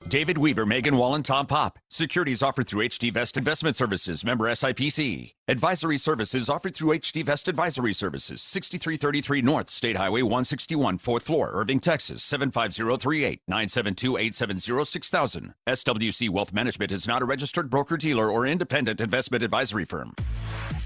David Weaver, Megan Wall, and Tom Pop. Securities offered through HD Vest Investment Services, member SIPC. Advisory services offered through HD Vest Advisory Services, 6333 North State Highway 161, 4th floor, Irving, Texas, 75038, 972-870-6000. SWC Wealth Management is not a registered broker-dealer or independent investment advisory firm.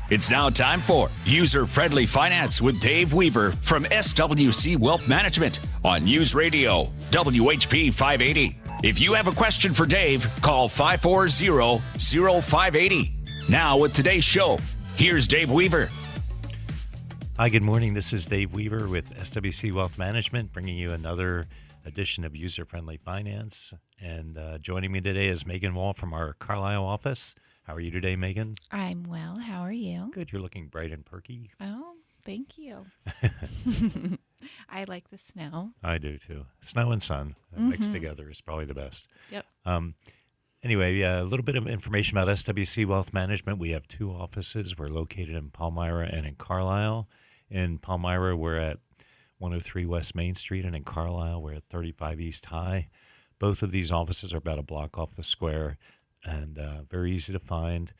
It's now time for User-Friendly Finance with Dave Weaver from SWC Wealth Management on News Radio, WHP 580. If you have a question for Dave, call 540-0580. Now with today's show, here's Dave Weaver. Hi, good morning. This is Dave Weaver with SWC Wealth Management, bringing you another edition of User-Friendly Finance. And joining me today is Megan Wall from our Carlisle office. How are you today, Megan? I'm well. How are you? Good. You're looking bright and perky. Oh, thank you. I like the snow. I do, too. Snow and sun mixed together is probably the best. Yep. Anyway, a little bit of information about SWC Wealth Management. We have two offices. We're located in Palmyra and in Carlisle. In Palmyra, we're at 103 West Main Street, and in Carlisle, we're at 35 East High. Both of these offices are about a block off the square and very easy to find.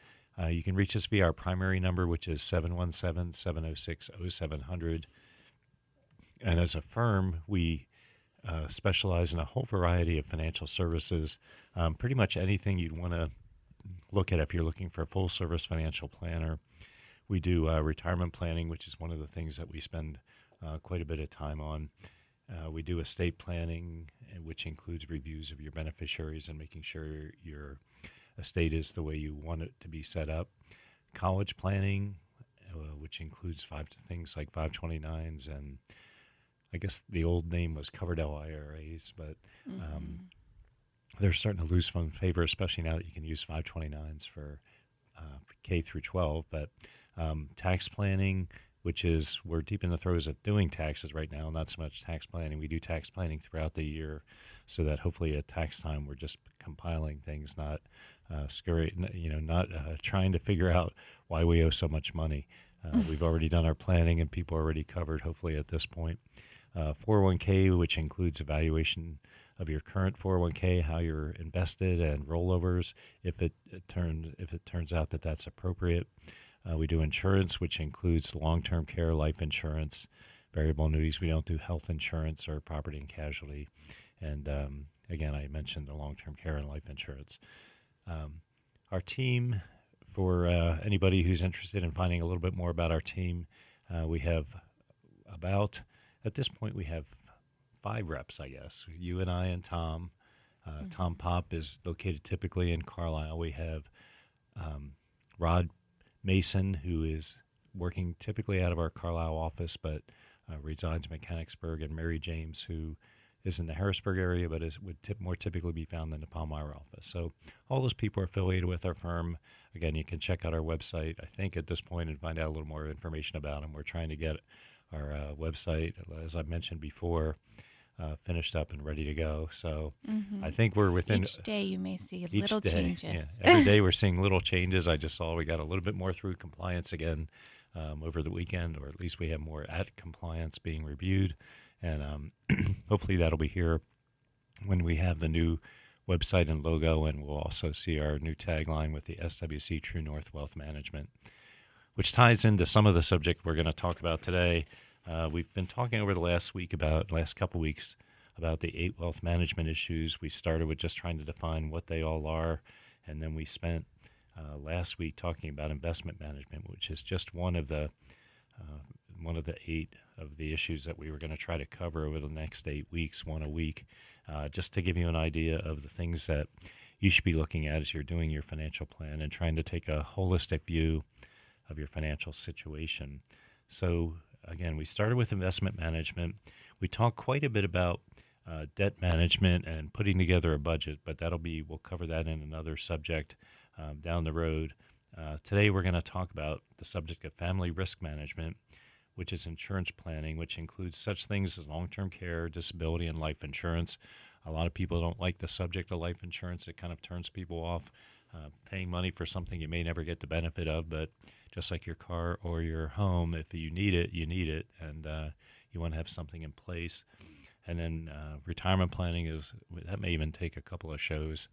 You can reach us via our primary number, which is 717-706-0700. And as a firm, we specialize in a whole variety of financial services, pretty much anything you'd want to look at if you're looking for a full-service financial planner. We do retirement planning, which is one of the things that we spend quite a bit of time on. We do estate planning, which includes reviews of your beneficiaries and making sure your estate is the way you want it to be set up. College planning, which includes things like 529s and I guess the old name was covered IRAs, but they're starting to lose some favor, especially now that you can use 529s for K through 12. But tax planning, which is we're deep in the throes of doing taxes right now, not so much tax planning. We do tax planning throughout the year so that hopefully at tax time we're just compiling things, not trying to figure out why we owe so much money. We've already done our planning and people are already covered, hopefully at this point. 401k, which includes evaluation of your current 401k, how you're invested, and rollovers if it turns out that that's appropriate. We do insurance, which includes long-term care, life insurance, variable annuities. We don't do health insurance or property and casualty. And again, I mentioned the long-term care and life insurance. Our team, for anybody who's interested in finding a little bit more about our team, we have at this point, we have 5 reps, I guess. You and I and Tom. Tom Pop is located typically in Carlisle. We have Rod Mason, who is working typically out of our Carlisle office, but resides in Mechanicsburg, and Mary James, who is in the Harrisburg area, but would more typically be found in the Palmyra office. So all those people are affiliated with our firm. Again, you can check out our website, I think, at this point and find out a little more information about them. We're trying to get our website, as I mentioned before, finished up and ready to go. So I think we're within... Each day you may see little changes. Yeah, every day we're seeing little changes. I just saw we got a little bit more through compliance again over the weekend, or at least we have more at compliance being reviewed. And hopefully that'll be here when we have the new website and logo, and we'll also see our new tagline with the SWC True North Wealth Management, which ties into some of the subject we're going to talk about today. We've been talking over the last couple weeks about the 8 wealth management issues. We started with just trying to define what they all are, and then we spent last week talking about investment management, which is just one of the 8 of the issues that we were going to try to cover over the next 8 weeks, one a week, just to give you an idea of the things that you should be looking at as you're doing your financial plan and trying to take a holistic view of your financial situation. So again, we started with investment management. We talked quite a bit about debt management and putting together a budget, but we'll cover that in another subject down the road. Today we're going to talk about the subject of family risk management, which is insurance planning, which includes such things as long-term care, disability, and life insurance. A lot of people don't like the subject of life insurance. It kind of turns people off paying money for something you may never get the benefit of, but just like your car or your home, if you need it, you need it, and you want to have something in place. And then retirement planning that may even take a couple of shows,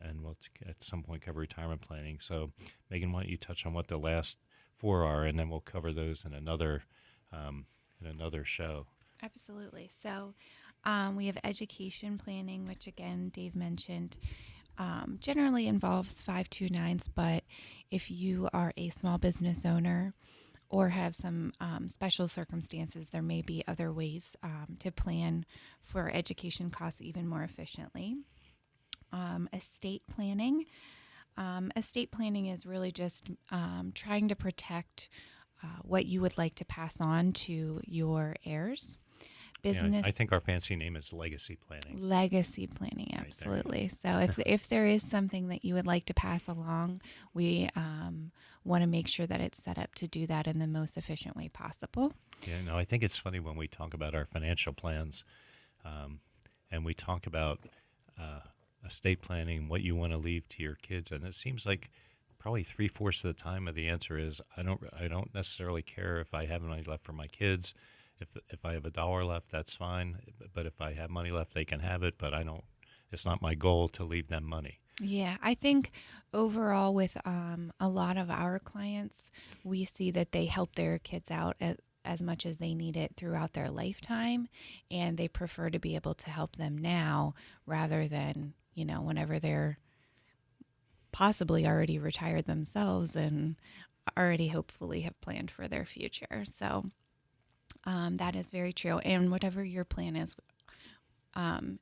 and we'll at some point cover retirement planning. So, Megan, why don't you touch on what the last four are, and then we'll cover those in another show. Absolutely. So we have education planning, which again, Dave mentioned, generally involves 529s, but if you are a small business owner or have some special circumstances, there may be other ways to plan for education costs even more efficiently. Estate planning. Estate planning is really just trying to protect what you would like to pass on to your heirs. Business. I think our fancy name is legacy planning. Legacy planning, absolutely. Right, so if there is something that you would like to pass along, we want to make sure that it's set up to do that in the most efficient way possible. Yeah, no, I think it's funny when we talk about our financial plans, and we talk about estate planning, what you want to leave to your kids, and it seems like probably 3/4 of the time of the answer is I don't necessarily care if I have money left for my kids. If I have $1 left, that's fine. But if I have money left, they can have it. But it's not my goal to leave them money. Yeah, I think overall with a lot of our clients, we see that they help their kids out as much as they need it throughout their lifetime, and they prefer to be able to help them now rather than, whenever they're possibly already retired themselves and already hopefully have planned for their future. So that is very true. And whatever your plan is,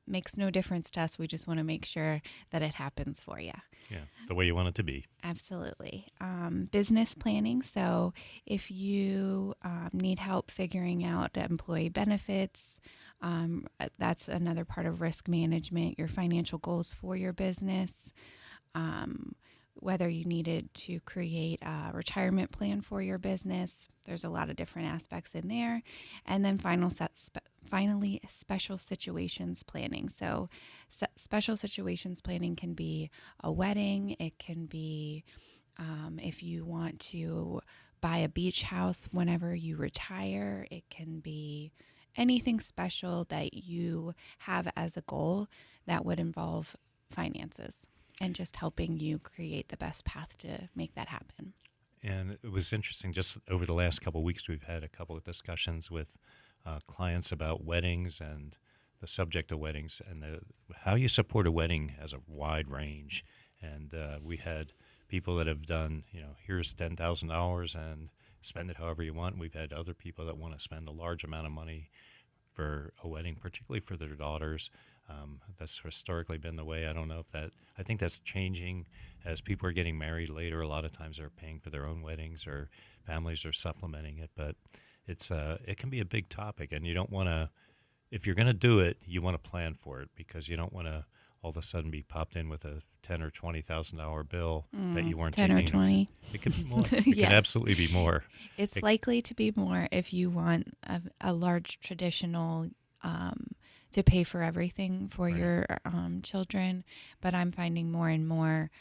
makes no difference to us. We just want to make sure that it happens for you. Yeah, the way you want it to be. Absolutely. Business planning. So if you need help figuring out employee benefits, that's another part of risk management, your financial goals for your business, whether you needed to create a retirement plan for your business. There's a lot of different aspects in there. And then finally, special situations planning. So special situations planning can be a wedding. It can be if you want to buy a beach house whenever you retire. It can be anything special that you have as a goal that would involve finances and just helping you create the best path to make that happen. And it was interesting, just over the last couple of weeks, we've had a couple of discussions with clients about weddings and the subject of weddings, and how you support a wedding has a wide range. And we had people that have done, here's $10,000 and spend it however you want. We've had other people that want to spend a large amount of money for a wedding, particularly for their daughters. That's historically been the way. I think that's changing as people are getting married later. A lot of times they're paying for their own weddings, or families are supplementing it. But it can be a big topic, and you don't want to, if you're going to do it, you want to plan for it, because you don't want to all of a sudden be popped in with a $10,000 or $20,000 bill that you weren't 10 taking. or 20. It could be more. It Yes. can absolutely be more. It's likely to be more if you want a large traditional to pay for everything for your children. But I'm finding more and more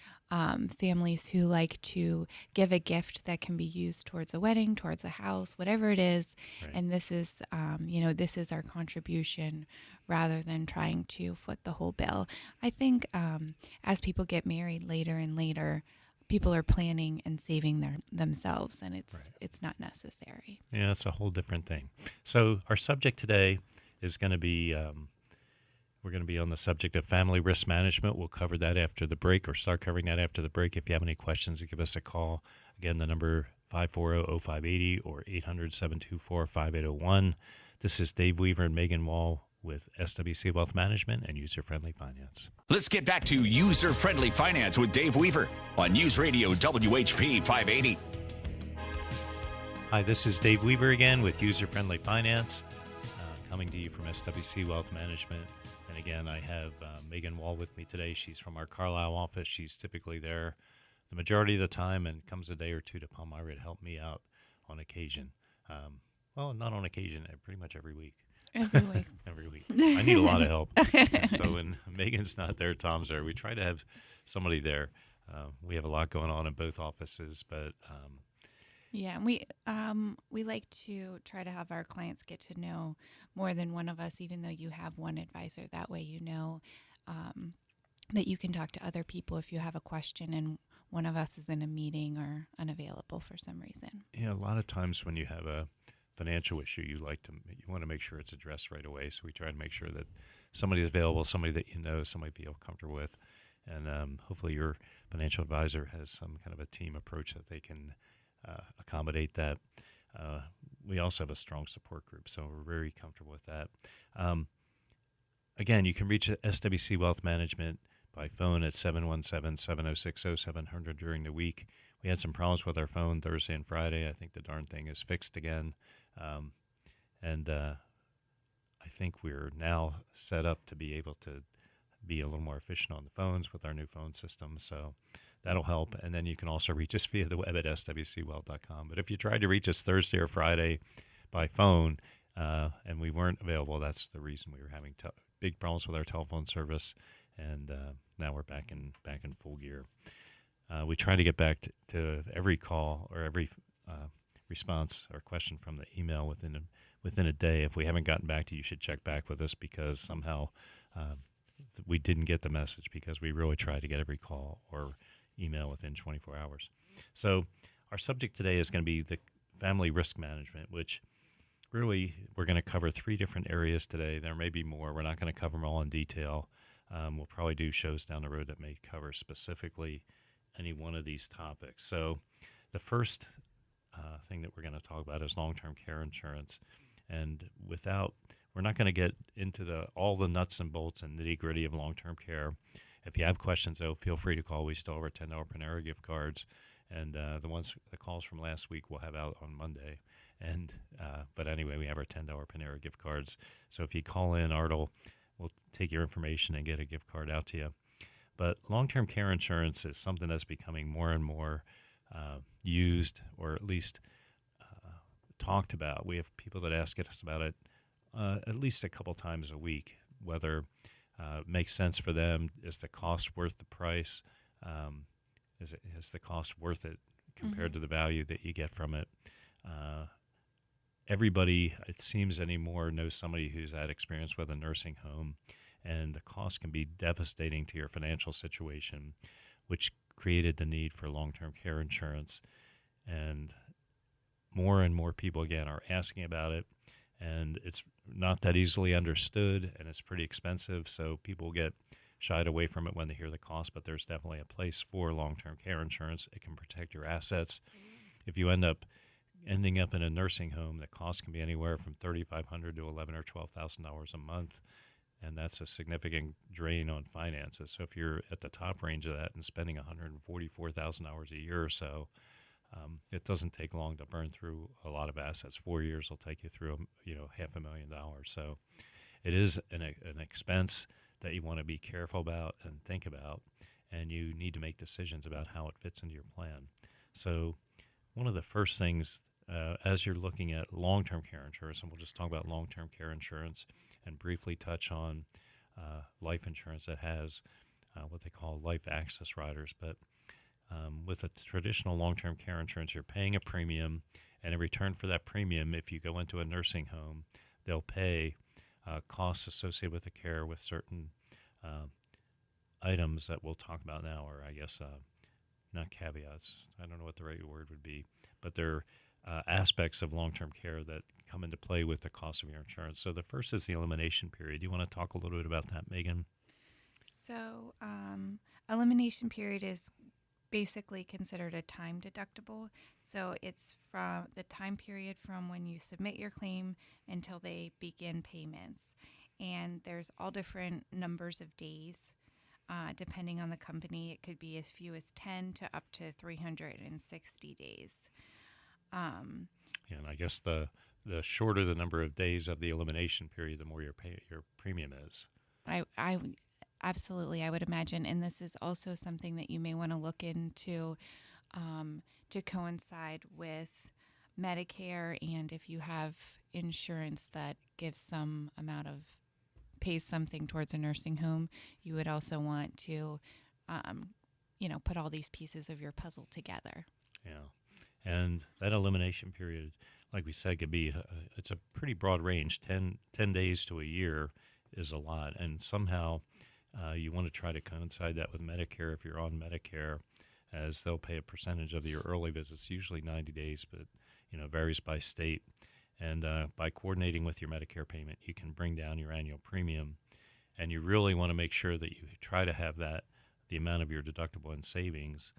families who like to give a gift that can be used towards a wedding, towards a house, whatever it is. Right. And this is, this is our contribution rather than trying to foot the whole bill. I think as people get married later and later, people are planning and saving themselves, and it's not necessary. Yeah, it's a whole different thing. So our subject today is going to be, we're going to be on the subject of family risk management. We'll cover that after the break, or start covering that after the break. If you have any questions, give us a call. Again, the number 540-0580 or 800-724-5801. This is Dave Weaver and Megan Wall with SWC Wealth Management and User Friendly Finance. Let's get back to User Friendly Finance with Dave Weaver on News Radio WHP 580. Hi, this is Dave Weaver again with User Friendly Finance, coming to you from SWC Wealth Management. And again, I have Megan Wall with me today. She's from our Carlisle office. She's typically there the majority of the time, and comes a day or two to Palmyra to help me out on occasion. Well, not on occasion, pretty much every week. Every week. Every week. I need a lot of help. So when Megan's not there, Tom's there. We try to have somebody there. We have a lot going on in both offices, but Yeah, and we like to try to have our clients get to know more than one of us, even though you have one advisor. That way, um, that you can talk to other people if you have a question and one of us is in a meeting or unavailable for some reason. Yeah, a lot of times when you have a financial issue, you want to make sure it's addressed right away. So we try to make sure that somebody's available, somebody that you know, somebody you feel comfortable with, and hopefully your financial advisor has some kind of a team approach that they can accommodate that. We also have a strong support group, so we're very comfortable with that. Um, Again, you can reach SWC Wealth Management by phone at 717-706-0700 during the week. We had some problems with our phone Thursday and Friday. I think the darn thing is fixed again. Um, and I think we're now set up to be able to be a little more efficient on the phones with our new phone system. So that'll help. And then you can also reach us via the web at swcwealth.com. But if you tried to reach us Thursday or Friday by phone and we weren't available, that's the reason we were having big problems with our telephone service. And now we're back in full gear. We try to get back to every call or every response or question from the email within a day. If we haven't gotten back to you, you should check back with us because somehow we didn't get the message, because we really try to get every call or email within 24 hours. So our subject today is going to be the family risk management, which really we're going to cover 3 different areas today. There may be more. We're not going to cover them all in detail. We'll probably do shows down the road that may cover specifically any one of these topics. So the first thing that we're going to talk about is long-term care insurance. And we're not going to get into all the nuts and bolts and nitty-gritty of long-term care. If you have questions, though, feel free to call. We still have our $10 Panera gift cards. And the calls from last week we'll have out on Monday. And but anyway, we have our $10 Panera gift cards. So if you call in, Artel will take your information and get a gift card out to you. But long-term care insurance is something that's becoming more and more used, or at least talked about. We have people that ask us about it at least a couple times a week, whether it makes sense for them. Is the cost worth the price? Is the cost worth it compared to the value that you get from it? Everybody, it seems anymore, knows somebody who's had experience with a nursing home, and the cost can be devastating to your financial situation, which created the need for long-term care insurance. And more people, again, are asking about it, and it's not that easily understood, and it's pretty expensive, so people get shied away from it when they hear the cost. But there's definitely a place for long-term care insurance. It can protect your assets. If you ending up in a nursing home, the cost can be anywhere from $3,500 to $11,000 or $12,000 a month, and that's a significant drain on finances. So if you're at the top range of that and spending $144,000 a year or so, it doesn't take long to burn through a lot of assets. 4 years will take you through, $500,000. So it is an expense that you want to be careful about and think about, and you need to make decisions about how it fits into your plan. So one of the first things, as you're looking at long-term care insurance, and we'll just talk about long-term care insurance and briefly touch on life insurance that has what they call life access riders. But with a traditional long-term care insurance, you're paying a premium, and in return for that premium, if you go into a nursing home, they'll pay costs associated with the care with certain items that we'll talk about now, or I guess not caveats. I don't know what the right word would be, but they're aspects of long-term care that come into play with the cost of your insurance. So the first is the elimination period. Do you want to talk a little bit about that, Megan? So elimination period is basically considered a time deductible. So it's from the time period from when you submit your claim until they begin payments. And there's all different numbers of days. Depending on the company, it could be as few as 10 to up to 360 days. And I guess the shorter the number of days of the elimination period, the more your premium is. I absolutely, I would imagine. And this is also something that you may want to look into to coincide with Medicare, and if you have insurance that gives some amount of pays something towards a nursing home, you would also want to, put all these pieces of your puzzle together. Yeah. And that elimination period, like we said, could be it's a pretty broad range. 10 days to a year is a lot, and somehow you want to try to coincide that with Medicare if you're on Medicare, as they'll pay a percentage of your early visits, usually 90 days, but varies by state. And by coordinating with your Medicare payment, you can bring down your annual premium. And you really want to make sure that you try to have the amount of your deductible in savings,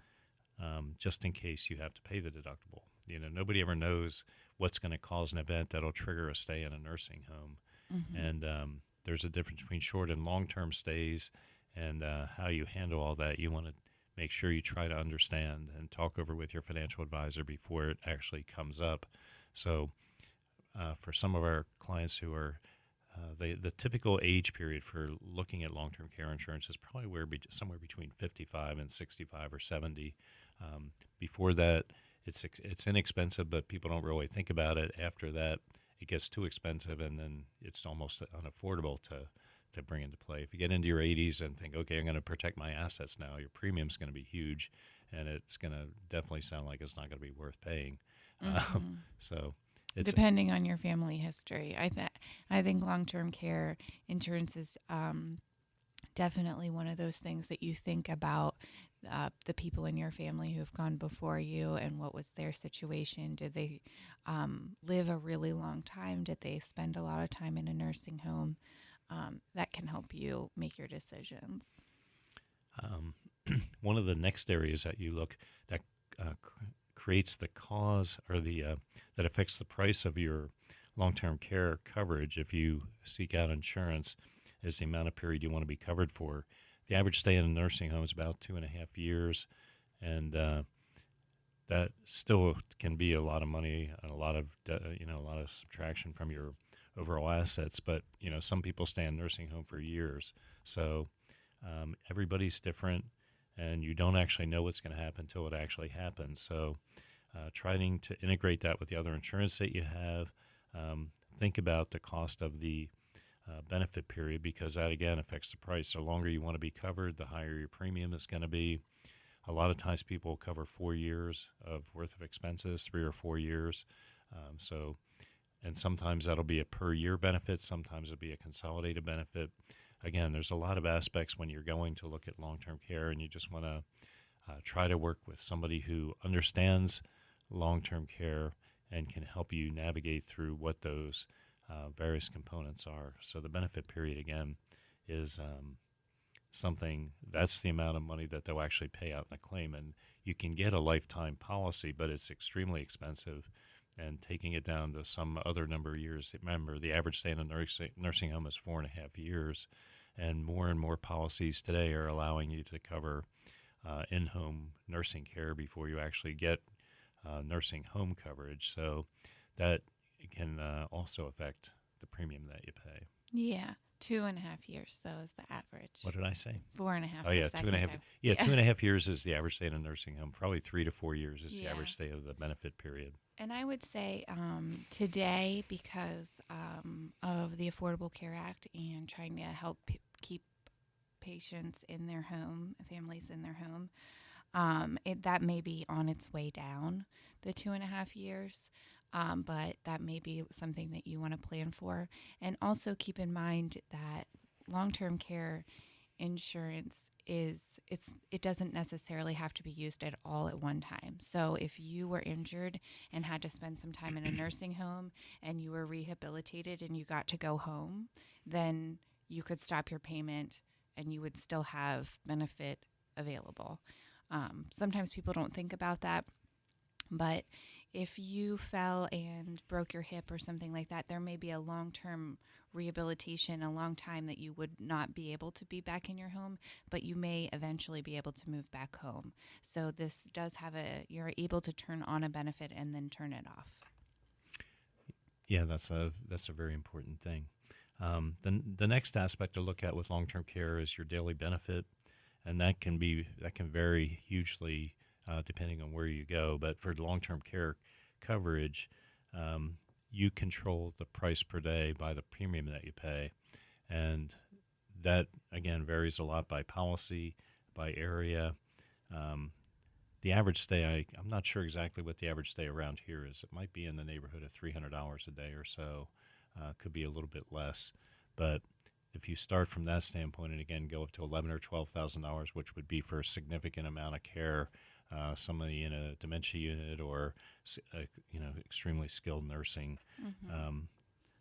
just in case you have to pay the deductible. Nobody ever knows what's going to cause an event that'll trigger a stay in a nursing home. Mm-hmm. And there's a difference between short and long-term stays, and how you handle all that. You want to make sure you try to understand and talk over with your financial advisor before it actually comes up. So for some of our clients who are the typical age period for looking at long-term care insurance is probably somewhere between 55 and 65 or 70. Before that, it's inexpensive, but people don't really think about it. After that, it gets too expensive, and then it's almost unaffordable to bring into play. If you get into your 80s and think, okay, I'm going to protect my assets now, your premium's going to be huge, and it's going to definitely sound like it's not going to be worth paying. Mm-hmm. So it's depending on your family history. I think long-term care insurance is definitely one of those things that you think about the people in your family who have gone before you and what was their situation. Did they live a really long time? Did they spend a lot of time in a nursing home? That can help you make your decisions. One of the next areas that you look that creates the cause or that affects the price of your long-term care coverage if you seek out insurance is the amount of period you want to be covered for. The average stay in a nursing home is about 2.5 years, and that still can be a lot of money and a lot of subtraction from your overall assets. But some people stay in nursing home for years, so everybody's different, and you don't actually know what's going to happen until it actually happens. So trying to integrate that with the other insurance that you have, think about the cost of the benefit period, because that again affects the price. The longer you want to be covered, the higher your premium is going to be. A lot of times people cover 4 years of worth of expenses, 3 or 4 years. And sometimes that'll be a per year benefit. Sometimes it'll be a consolidated benefit. Again, there's a lot of aspects when you're going to look at long-term care, and you just want to try to work with somebody who understands long-term care and can help you navigate through what those various components are. So the benefit period, again, is something that's the amount of money that they'll actually pay out in a claim. And you can get a lifetime policy, but it's extremely expensive. And taking it down to some other number of years, remember, the average stay in a nursing home is 4.5 years. And more policies today are allowing you to cover in-home nursing care before you actually get nursing home coverage. So that can also affect the premium that you pay. Yeah, 2.5 years though is the average. What did I say? 4.5. Oh yeah, 2.5. Yeah, 2.5 years is the average stay in a nursing home. Probably 3 to 4 years is the average stay of the benefit period. And I would say today, because of the Affordable Care Act and trying to help keep patients in their home, families in their home, that may be on its way down, the 2.5 years. But that may be something that you want to plan for. And also keep in mind that long-term care insurance it doesn't necessarily have to be used at all at one time. So if you were injured and had to spend some time in a nursing home and you were rehabilitated and you got to go home, then you could stop your payment and you would still have benefit available. Sometimes people don't think about that, but if you fell and broke your hip or something like that, there may be a long-term rehabilitation, a long time that you would not be able to be back in your home, but you may eventually be able to move back home. So this does have you're able to turn on a benefit and then turn it off. Yeah, that's a very important thing. The next aspect to look at with long-term care is your daily benefit, and that can vary hugely depending on where you go. But for long-term care coverage, you control the price per day by the premium that you pay. And that, again, varies a lot by policy, by area. the average stay, I'm not sure exactly what the average stay around here is. It might be in the neighborhood of $300 a day or so. Could be a little bit less, but if you start from that standpoint and again go up to $11,000 or $12,000, which would be for a significant amount of care, somebody in a dementia unit or extremely skilled nursing,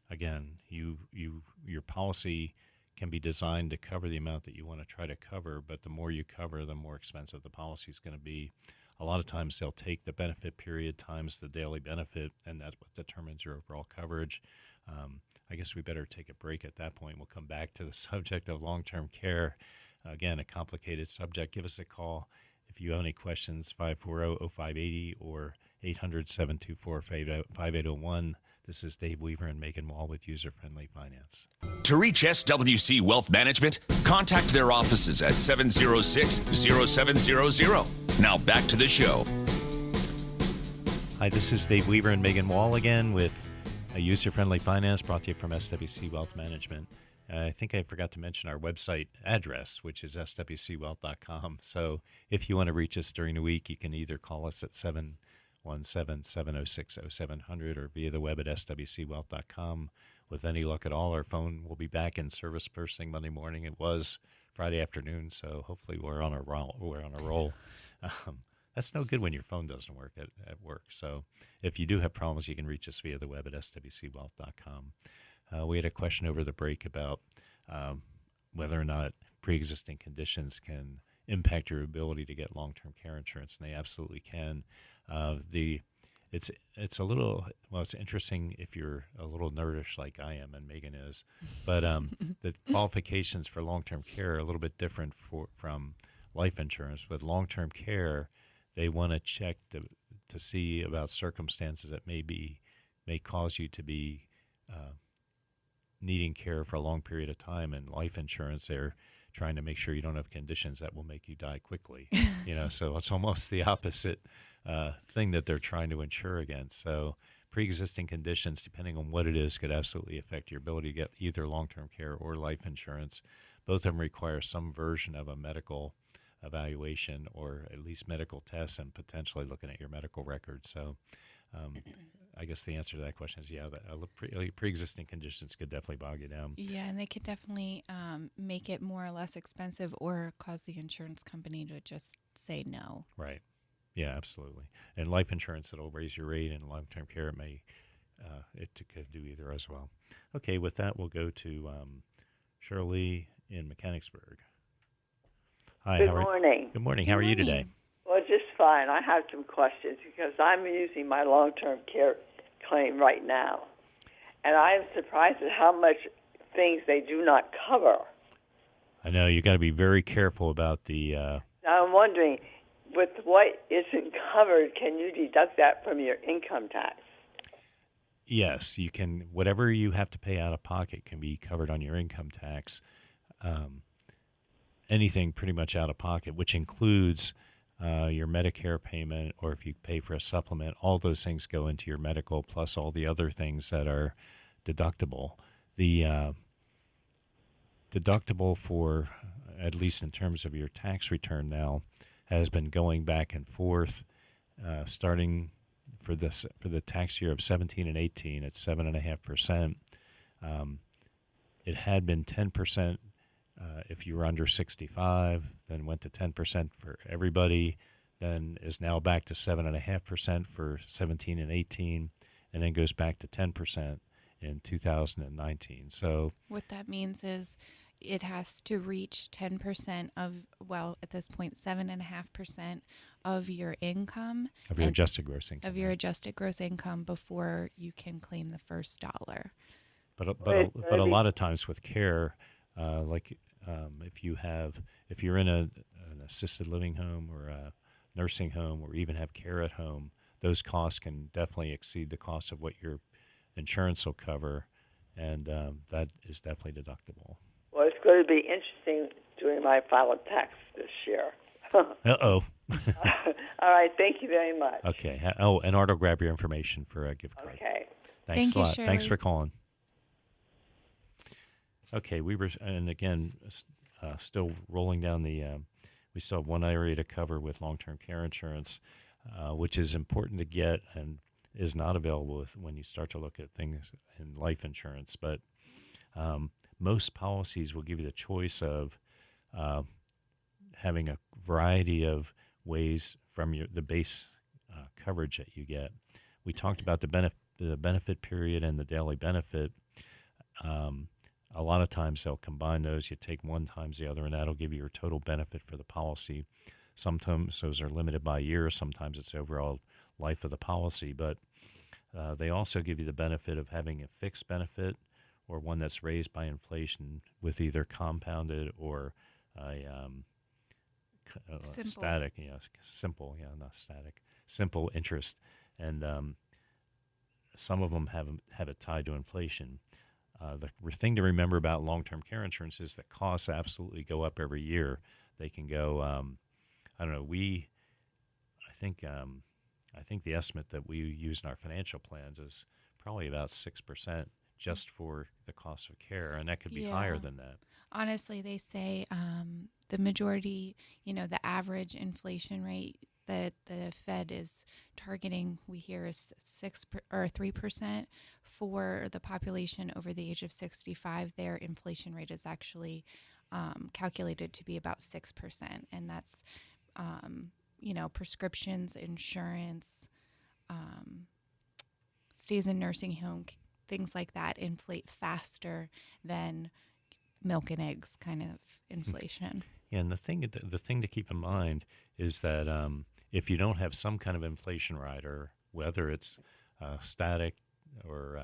again, your policy can be designed to cover the amount that you want to try to cover, but the more you cover, the more expensive the policy is going to be. A lot of times they'll take the benefit period times the daily benefit, and that's what determines your overall coverage. I guess we better take a break at that point. We'll come back to the subject of long-term care. Again, a complicated subject. Give us a call if you have any questions, 540-0580 or 800-724-5801. This is Dave Weaver and Megan Wall with User Friendly Finance. To reach SWC Wealth Management, contact their offices at 706-0700. Now back to the show. Hi, this is Dave Weaver and Megan Wall again with User Friendly Finance, brought to you from SWC Wealth Management. I think I forgot to mention our website address, which is swcwealth.com. So if you want to reach us during the week, you can either call us at 717-706-0700 or via the web at swcwealth.com. With any luck at all, our phone will be back in service first thing Monday morning. It was Friday afternoon, so hopefully we're on a roll. That's no good when your phone doesn't work at work. So if you do have problems, you can reach us via the web at swcwealth.com. We had a question over the break about whether or not pre-existing conditions can impact your ability to get long-term care insurance, and they absolutely can. It's interesting if you're a little nerdish like I am and Megan is, but the qualifications for long-term care are a little bit different from life insurance. With long-term care, they want to check to see about circumstances that may cause you to be needing care for a long period of time. And life insurance, they're trying to make sure you don't have conditions that will make you die quickly. So it's almost the opposite thing that they're trying to insure against. So pre-existing conditions, depending on what it is, could absolutely affect your ability to get either long-term care or life insurance. Both of them require some version of a medical evaluation or at least medical tests and potentially looking at your medical records. So I guess the answer to that question is, pre-existing conditions could definitely bog you down. Yeah, and they could definitely make it more or less expensive or cause the insurance company to just say no. Right. Yeah, absolutely. And life insurance, it'll raise your rate, and long-term care, it could do either as well. Okay, with that, we'll go to Shirley in Mechanicsburg. Hi. Good morning. Good morning. How are you today? Well, just fine. I have some questions because I'm using my long-term care claim right now, and I'm surprised at how much things they do not cover. I know. You got to be very careful about the... Now, I'm wondering, with what isn't covered, can you deduct that from your income tax? Yes, you can. Whatever you have to pay out of pocket can be covered on your income tax. Anything pretty much out of pocket, which includes your Medicare payment, or if you pay for a supplement, all those things go into your medical, plus all the other things that are deductible. The deductible for, at least in terms of your tax return now, has been going back and forth, starting for the tax year of 17 and 18, it's 7.5%. It had been 10%. If you were under 65, then went to 10% for everybody, then is now back to 7.5% for 17 and 18, and then goes back to 10% in 2019. So what that means is it has to reach 10% of, at this point, 7.5% of your income. Of your adjusted gross income. Of your adjusted gross income before you can claim the first dollar. But a lot of times with care, if you're in an assisted living home or a nursing home, or even have care at home, those costs can definitely exceed the cost of what your insurance will cover, and that is definitely deductible. Well, it's going to be interesting doing my final tax this year. Uh-oh. All right, thank you very much. Okay. And Art will grab your information for a gift card. Okay. Thanks a lot. Shirley. Thanks for calling. Okay, and again, still rolling down we we still have one area to cover with long-term care insurance, which is important to get and is not available when you start to look at things in life insurance. But most policies will give you the choice of having a variety of ways from the base coverage that you get. We talked about the benefit period and the daily benefit. A lot of times they'll combine those. You take one times the other, and that'll give you your total benefit for the policy. Sometimes those are limited by year. Sometimes it's overall life of the policy. But they also give you the benefit of having a fixed benefit or one that's raised by inflation with either compounded or static, simple, not static, simple interest. And some of them have it tied to inflation. The thing to remember about long-term care insurance is that costs absolutely go up every year. They can go, I don't know. I think the estimate that we use in our financial plans is probably about 6% just for the cost of care, and that could be higher than that. Honestly, they say the majority, the average inflation rate that the Fed is targeting, we hear, is 3% for the population over the age of 65. Their inflation rate is actually calculated to be about 6%, and that's prescriptions, insurance, stays in nursing home, things like that inflate faster than milk and eggs kind of inflation. Yeah, and the thing to keep in mind is that if you don't have some kind of inflation rider, whether it's static or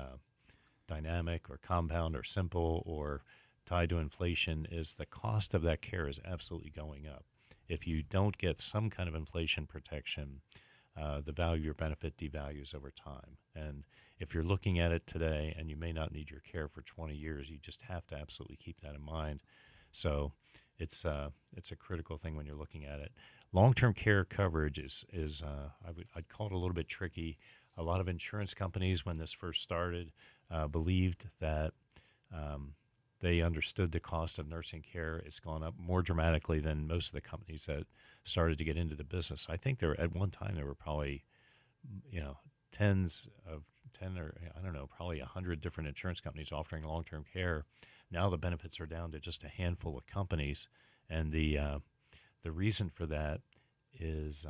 dynamic or compound or simple or tied to inflation, is the cost of that care is absolutely going up. If you don't get some kind of inflation protection, the value of your benefit devalues over time. And if you're looking at it today and you may not need your care for 20 years, you just have to absolutely keep that in mind. So it's a critical thing when you're looking at it. Long-term care coverage is I'd call it a little bit tricky. A lot of insurance companies, when this first started, believed that they understood the cost of nursing care. It's gone up more dramatically than most of the companies that started to get into the business. I think at one time there were probably, probably 100 different insurance companies offering long-term care. Now the benefits are down to just a handful of companies, and the reason for that is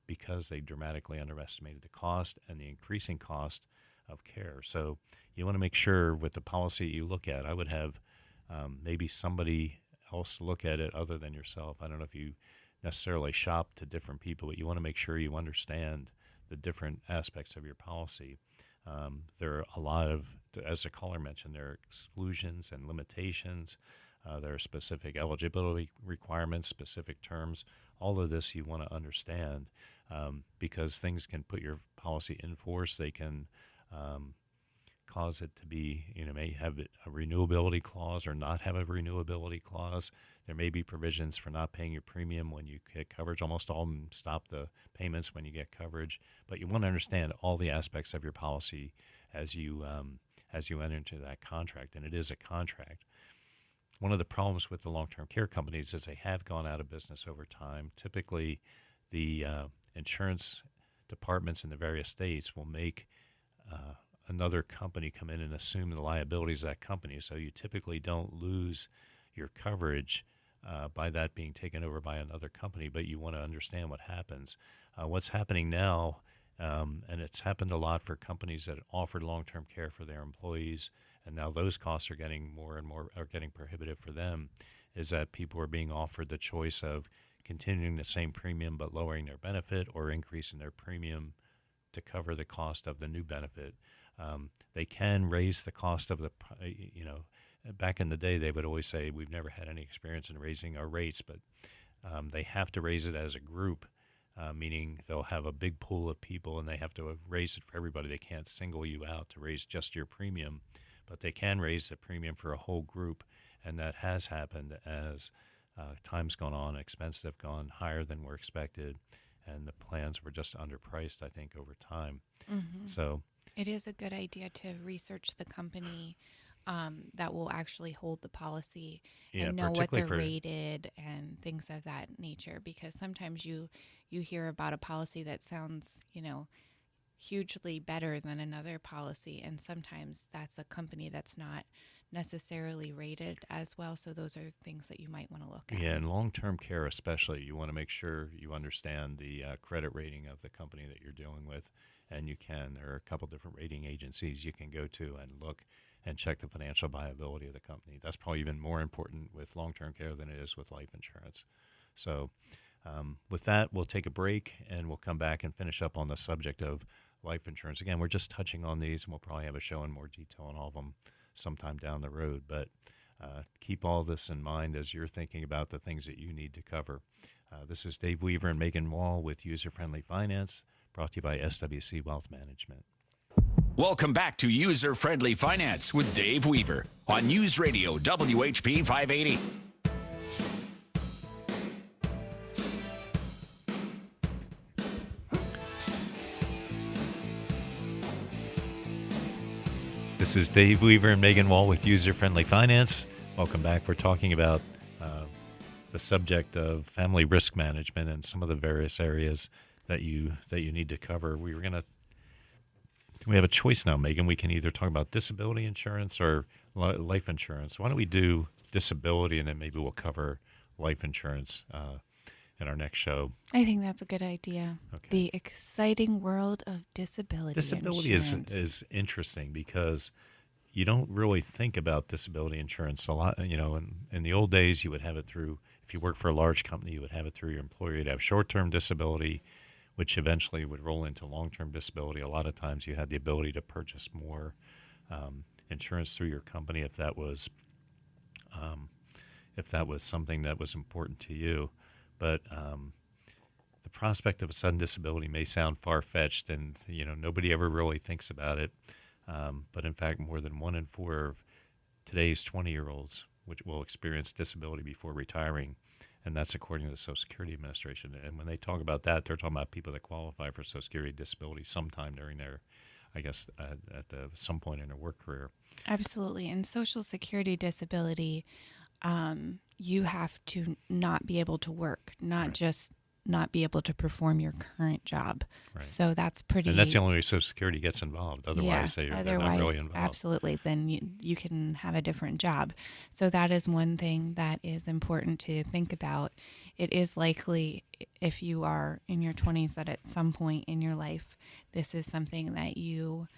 because they dramatically underestimated the cost and the increasing cost of care. So you want to make sure with the policy you look at, I would have maybe somebody else look at it other than yourself. I don't know if you necessarily shop to different people, but you want to make sure you understand the different aspects of your policy. There are a lot of, as the caller mentioned, there are exclusions and limitations. There are specific eligibility requirements, specific terms. All of this you want to understand because things can put your policy in force. They can cause it to be, may have a renewability clause or not have a renewability clause. There may be provisions for not paying your premium when you get coverage. Almost all of them stop the payments when you get coverage. But you want to understand all the aspects of your policy as you enter into that contract, and it is a contract. One of the problems with the long-term care companies is they have gone out of business over time. Typically, the insurance departments in the various states will make another company come in and assume the liabilities of that company. So you typically don't lose your coverage by that being taken over by another company, but you want to understand what happens. What's happening now, and it's happened a lot for companies that offered long-term care for their employees, and now those costs are getting more and more, are getting prohibitive for them, is that people are being offered the choice of continuing the same premium but lowering their benefit or increasing their premium to cover the cost of the new benefit. They can raise the cost of the, back in the day they would always say we've never had any experience in raising our rates, but they have to raise it as a group, meaning they'll have a big pool of people and they have to raise it for everybody. They can't single you out to raise just your premium, but they can raise the premium for a whole group, and that has happened as time's gone on, expenses have gone higher than were expected, and the plans were just underpriced, I think, over time. Mm-hmm. So it is a good idea to research the company that will actually hold the policy Yeah, and know what particularly they're for rated and things of that nature. Because sometimes you hear about a policy that sounds, hugely better than another policy, and sometimes that's a company that's not necessarily rated as well. So those are things that you might want to look at. yeah, in long-term care especially, you want to make sure you understand the credit rating of the company that you're dealing with, and there are a couple different rating agencies you can go to and look and check the financial viability of the company. That's probably even more important with long-term care than it is with life insurance. So with that, we'll take a break, and we'll come back and finish up on the subject of life insurance. Again, we're just touching on these, and we'll probably have a show in more detail on all of them sometime down the road. But keep all this in mind as you're thinking about the things that you need to cover. This is Dave Weaver and Megan Wall with User Friendly Finance, brought to you by SWC Wealth Management. Welcome back to User Friendly Finance with Dave Weaver on News Radio WHP 580. This is Dave Weaver and Megan Wall with User Friendly Finance. Welcome back. We're talking about the subject of family risk management and some of the various areas that you need to cover. We have a choice now, Megan. We can either talk about disability insurance or life insurance. Why don't we do disability, and then maybe we'll cover life insurance in our next show. I think that's a good idea. Okay. The exciting world of disability insurance. is interesting because you don't really think about disability insurance a lot. In the old days, you would have it through, if you work for a large company, you would have it through your employer. You'd have short-term disability, which eventually would roll into long-term disability. A lot of times you had the ability to purchase more insurance through your company if that was something that was important to you. But the prospect of a sudden disability may sound far-fetched, and nobody ever really thinks about it. But in fact, more than 1 in 4 of today's 20-year-olds which will experience disability before retiring, and that's according to the Social Security Administration. And when they talk about that, they're talking about people that qualify for Social Security disability sometime during their, some point in their work career. Absolutely. And Social Security disability, you have to not be able to work, not Right. just not be able to perform your current job. Right. So that's pretty. And that's the only way Social Security gets involved. Otherwise, they're not really involved. Absolutely, then you can have a different job. So that is one thing that is important to think about. It is likely, if you are in your 20s, that at some point in your life, this is something that you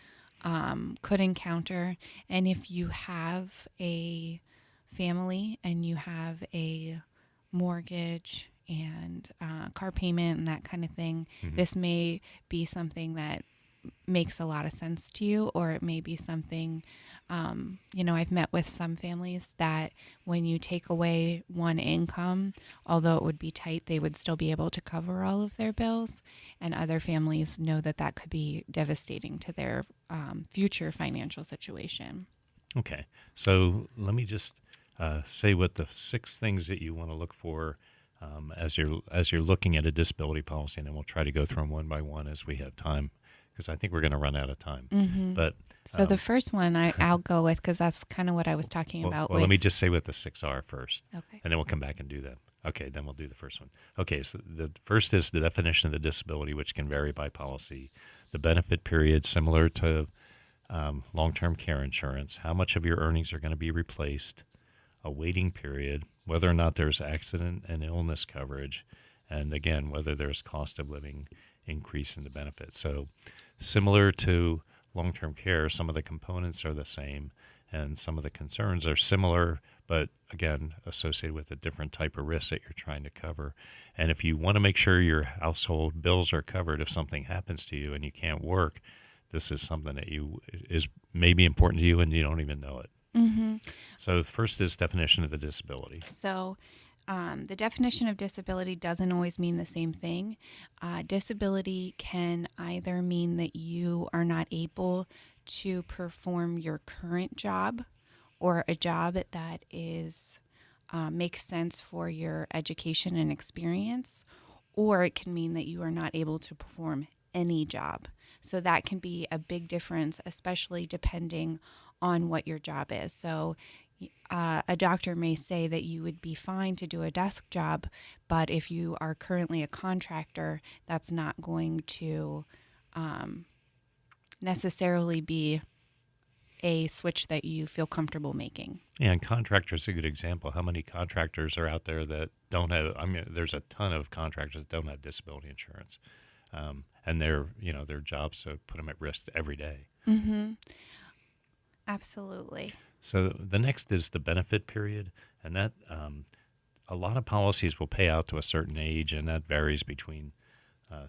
could encounter. And if you have a family and you have a mortgage and car payment and that kind of thing, this may be something that makes a lot of sense to you, or it may be something, I've met with some families that when you take away one income, although it would be tight, they would still be able to cover all of their bills. And other families know that that could be devastating to their future financial situation. Okay, so let me just say what the 6 things that you want to look for as you're looking at a disability policy, and then we'll try to go through them one by one as we have time, because I think we're going to run out of time. Mm-hmm. But so the first one I'll go with, because that's kind of what I was talking about. Well, let me just say what the 6 are first, Okay. and then we'll come back and do that. Okay, then we'll do the first one. Okay, so the first is the definition of the disability, which can vary by policy. The benefit period, similar to long-term care insurance, how much of your earnings are going to be replaced, a waiting period, whether or not there's accident and illness coverage, and again, whether there's cost of living increase in the benefit. So similar to long-term care, some of the components are the same and some of the concerns are similar, but again, associated with a different type of risk that you're trying to cover. And if you want to make sure your household bills are covered if something happens to you and you can't work, this is something that is maybe important to you and you don't even know it. Mm-hmm. So the first is definition of the disability. So the definition of disability doesn't always mean the same thing. Disability can either mean that you are not able to perform your current job or a job that is makes sense for your education and experience, or it can mean that you are not able to perform any job. So that can be a big difference, especially depending on what your job is. So a doctor may say that you would be fine to do a desk job, but if you are currently a contractor, that's not going to necessarily be a switch that you feel comfortable making. Yeah, and contractors a good example. How many contractors are out there that don't have? I mean, there's a ton of contractors that don't have disability insurance, and their jobs put them at risk every day. Mm-hmm. Absolutely. So the next is the benefit period, and that a lot of policies will pay out to a certain age, and that varies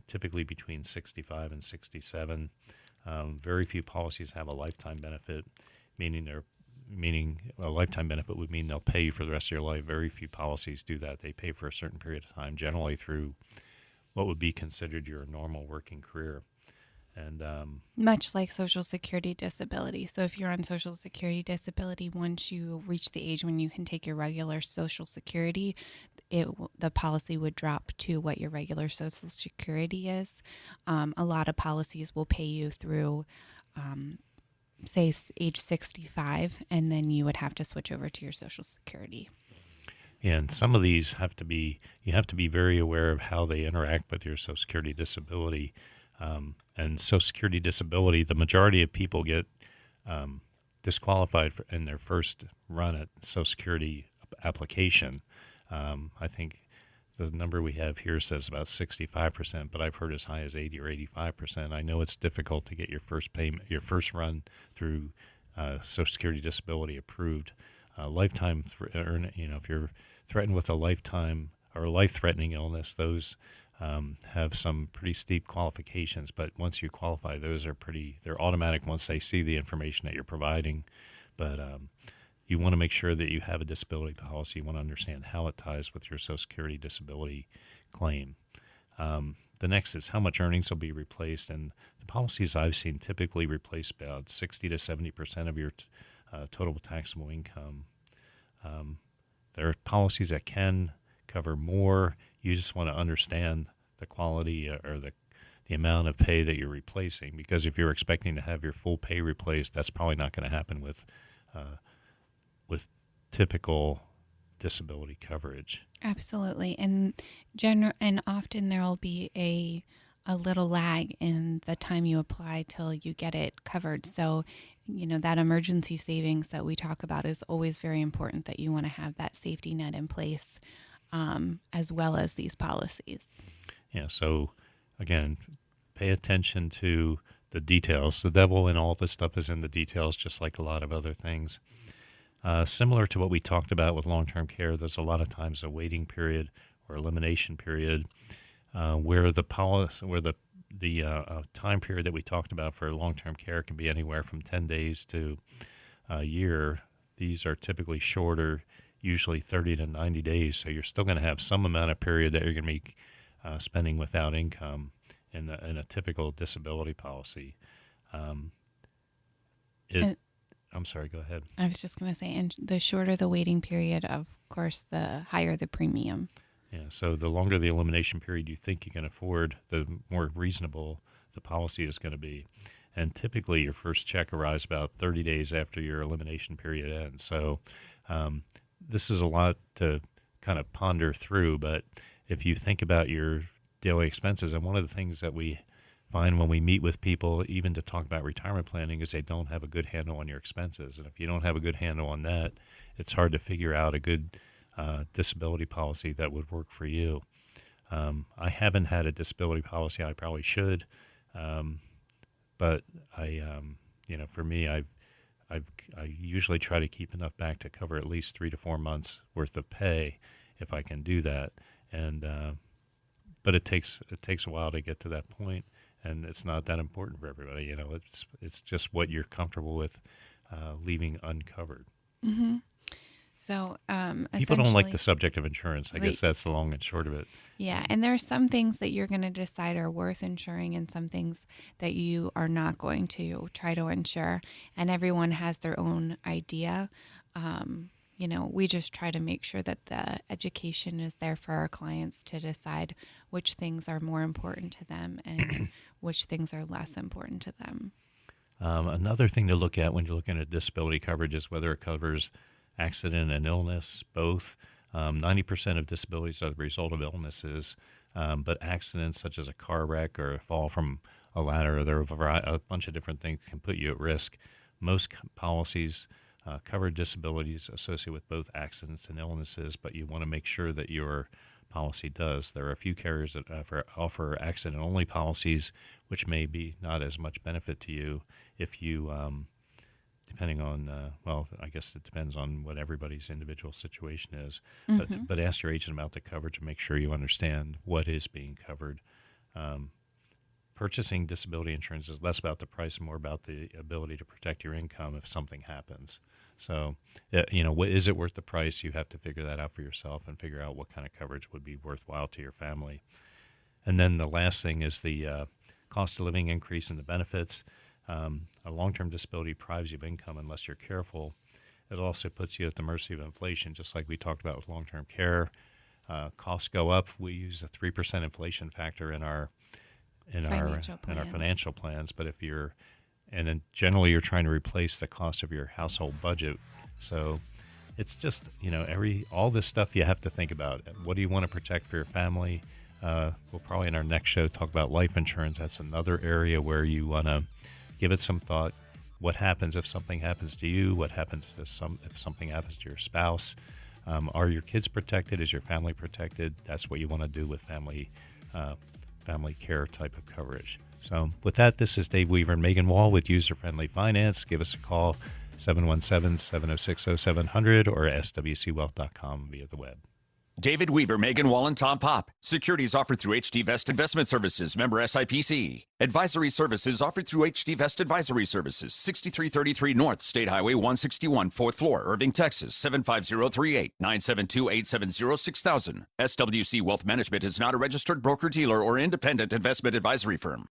typically between 65 and 67. Very few policies have a lifetime benefit, meaning a lifetime benefit would mean they'll pay you for the rest of your life. Very few policies do that. They pay for a certain period of time, generally through what would be considered your normal working career. And much like Social Security disability. So if you're on Social Security disability, once you reach the age when you can take your regular Social Security, the policy would drop to what your regular Social Security is. A lot of policies will pay you through, say, age 65, and then you would have to switch over to your Social Security. And some of these you have to be very aware of how they interact with your Social Security disability. And Social Security disability, the majority of people get disqualified in their first run at Social Security application. I think the number we have here says about 65%, but I've heard as high as 80 or 85%. I know it's difficult to get your first run through Social Security disability approved. Lifetime, if you're threatened with a lifetime or a life-threatening illness, those have some pretty steep qualifications, but once you qualify, they're automatic once they see the information that you're providing. But you want to make sure that you have a disability policy. You want to understand how it ties with your Social Security disability claim. The next is how much earnings will be replaced, and the policies I've seen typically replace about 60 to 70% of your total taxable income. There are policies that can cover more. You just want to understand the quality or the amount of pay that you're replacing, because if you're expecting to have your full pay replaced, that's probably not going to happen with typical disability coverage. Absolutely. And often there will be a little lag in the time you apply till you get it covered. So, that emergency savings that we talk about is always very important, that you want to have that safety net in place, as well as these policies. Yeah. So again, pay attention to the details. The devil in all this stuff is in the details, just like a lot of other things. Similar to what we talked about with long-term care, there's a lot of times a waiting period or elimination period where the time period that we talked about for long-term care can be anywhere from 10 days to a year. These are typically shorter, usually 30 to 90 days. So you're still going to have some amount of period that you're going to be spending without income in a typical disability policy. I'm sorry, go ahead. I was just going to say, and the shorter the waiting period, of course, the higher the premium. Yeah, so the longer the elimination period you think you can afford, the more reasonable the policy is going to be. And typically your first check arrives about 30 days after your elimination period ends. So this is a lot to kind of ponder through, but if you think about your daily expenses, and one of the things that we find when we meet with people, even to talk about retirement planning, is they don't have a good handle on your expenses. And if you don't have a good handle on that, it's hard to figure out a good disability policy that would work for you. I haven't had a disability policy. I probably should, but for me, I usually try to keep enough back to cover at least 3 to 4 months worth of pay, if I can do that. And but it takes a while to get to that point, and it's not that important for everybody. It's just what you're comfortable with leaving uncovered. Mm-hmm. So people don't like the subject of insurance. I guess that's the long and short of it. Yeah, and there are some things that you're going to decide are worth insuring and some things that you are not going to try to insure, and everyone has their own idea. We just try to make sure that the education is there for our clients to decide which things are more important to them and which things are less important to them. Another thing to look at when you're looking at disability coverage is whether it covers accident and illness, both. 90% of disabilities are the result of illnesses, but accidents such as a car wreck or a fall from a ladder, there are a bunch of different things can put you at risk. Most policies cover disabilities associated with both accidents and illnesses, but you want to make sure that your policy does. There are a few carriers that offer accident-only policies, which may be not as much benefit to you if you, depending on, well, I guess it depends on what everybody's individual situation is. But ask your agent about the coverage and make sure you understand what is being covered. Purchasing disability insurance is less about the price and more about the ability to protect your income if something happens. So, is it worth the price? You have to figure that out for yourself and figure out what kind of coverage would be worthwhile to your family. And then the last thing is the cost of living increase in the benefits. A long-term disability deprives you of income unless you're careful. It also puts you at the mercy of inflation, just like we talked about with long-term care. Costs go up. We use a 3% inflation factor in our financial plans, but then generally you're trying to replace the cost of your household budget. So it's just, all this stuff you have to think about. What do you want to protect for your family? We'll probably in our next show talk about life insurance. That's another area where you want to give it some thought. What happens if something happens to you? What happens if something happens to your spouse? Are your kids protected? Is your family protected? That's what you want to do with family care type of coverage. So with that, this is Dave Weaver and Megan Wall with User Friendly Finance. Give us a call, 717-706-0700 or swcwealth.com via the web. David Weaver, Megan Wall, and Tom Pop. Securities offered through HD Vest Investment Services, member SIPC. Advisory services offered through HD Vest Advisory Services, 6333 North State Highway 161, 4th floor, Irving, Texas, 75038, 972-870-6000. SWC Wealth Management is not a registered broker-dealer or independent investment advisory firm.